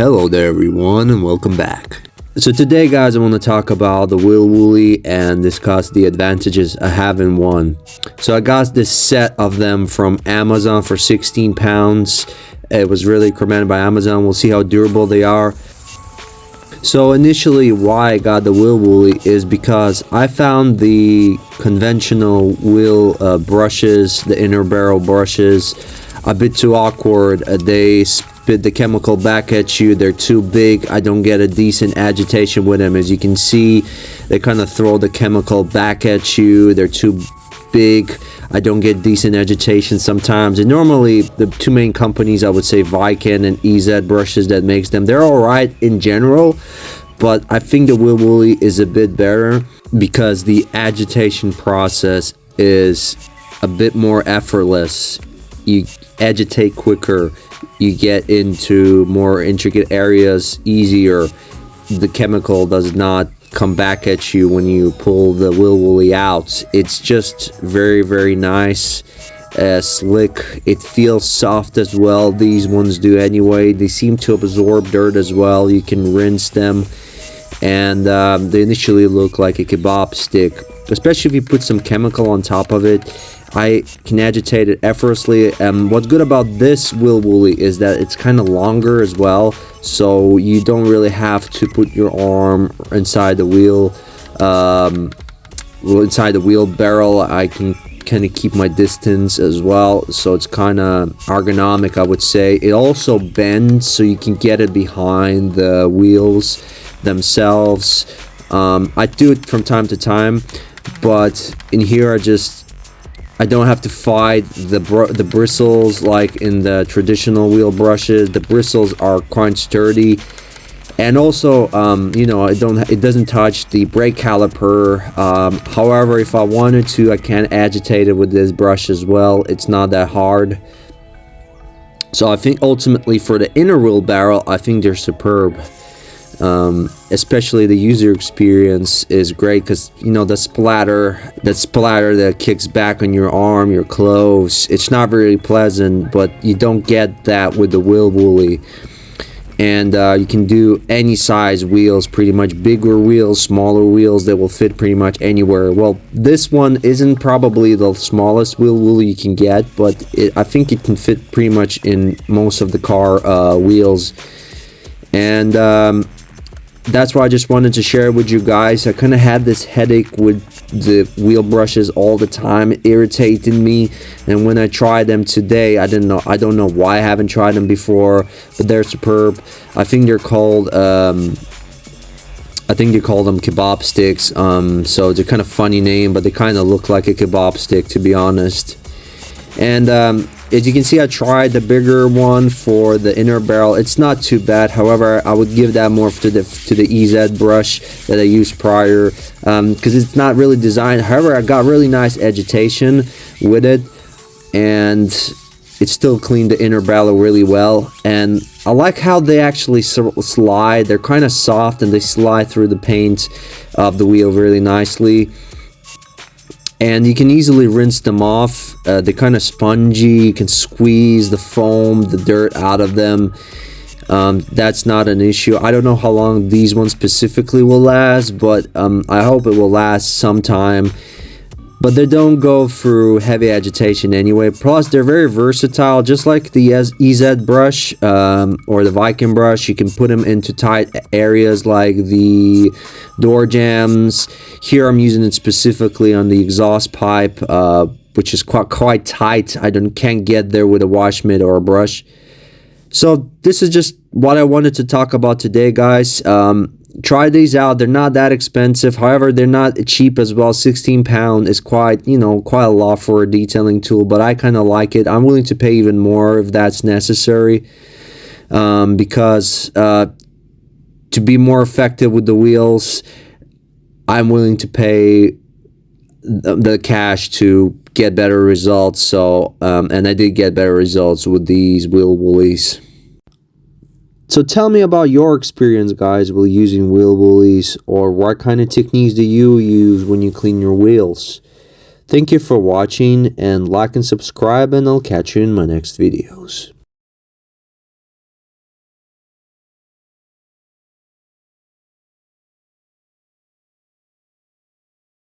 Hello there everyone and welcome back. So today guys I want to talk about the Whoolie and discuss the advantages of having one. So I got this set of them from Amazon for £16. It was really recommended by Amazon. We'll see how durable they are. So initially why I got the Whoolie is because I found the conventional wheel brushes, the inner barrel brushes, a bit too awkward. They spit the chemical back at you. They're too big. I don't get a decent agitation with them. As you can see, they kind of throw the chemical back at you. They're too big. I don't get decent agitation sometimes. And normally the two main companies, I would say Viking and EZ brushes that makes them, they're all right in general, but I think the Whoolie is a bit better because the agitation process is a bit more effortless. You agitate quicker, you get into more intricate areas easier. The chemical does not come back at you when you pull the Whoolie out. It's just very nice, slick. It feels soft as well. These ones do anyway. They seem to absorb dirt as well. You can rinse them, and they initially look like a kebab stick, especially if you put some chemical on top of it. I can agitate it effortlessly. What's good about this Whoolie is that it's kind of longer as well, so you don't really have to put your arm inside the wheel, inside the wheel barrel. I can kind of keep my distance as well, so it's kind of ergonomic, I would say. It also bends, so you can get it behind the wheels themselves. I do it from time to time, but in here I don't have to fight the bristles like in the traditional wheel brushes. The bristles are quite sturdy, and also you know, it doesn't touch the brake caliper. However, if I wanted to, I can agitate it with this brush as well. It's not that hard. So I think ultimately for the inner wheel barrel, I think they're superb. Especially the user experience is great because, you know, the splatter that kicks back on your arm, your clothes, it's not very pleasant, but you don't get that with the Whoolie. And you can do any size wheels, pretty much. Bigger wheels, smaller wheels, that will fit pretty much anywhere. Well, this one isn't probably the smallest Whoolie you can get, but I think it can fit pretty much in most of the car wheels. And that's why I just wanted to share it with you guys. I kind of had this headache with the wheel brushes all the time. It irritated me, and when I tried them today, I don't know why I haven't tried them before, but they're superb. I think they're called them kebab sticks. So it's a kind of funny name, but they kind of look like a kebab stick, to be honest. And as you can see, I tried the bigger one for the inner barrel. It's not too bad. However, I would give that more to the EZ brush that I used prior, because it's not really designed. However, I got really nice agitation with it, and it still cleaned the inner barrel really well. And I like how they actually slide. They're kind of soft, and they slide through the paint of the wheel really nicely. And you can easily rinse them off. They're kind of spongy. You can squeeze the foam, the dirt out of them. That's not an issue. I don't know how long these ones specifically will last, but I hope it will last some time. But they don't go through heavy agitation anyway. Plus, they're very versatile, just like the EZ brush or the Viking brush. You can put them into tight areas like the door jambs. Here I'm using it specifically on the exhaust pipe, which is quite tight. I can't get there with a wash mitt or a brush. So this is just what I wanted to talk about today, guys. Try these out. They're not that expensive. However, they're not cheap as well. £16 is quite a lot for a detailing tool, but I kind of like it. I'm willing to pay even more if that's necessary, because to be more effective with the wheels, I'm willing to pay the cash to get better results. So and I did get better results with these Whoolies. So tell me about your experience, guys, with using Whoolies, or what kind of techniques do you use when you clean your wheels? Thank you for watching, and like and subscribe, and I'll catch you in my next videos.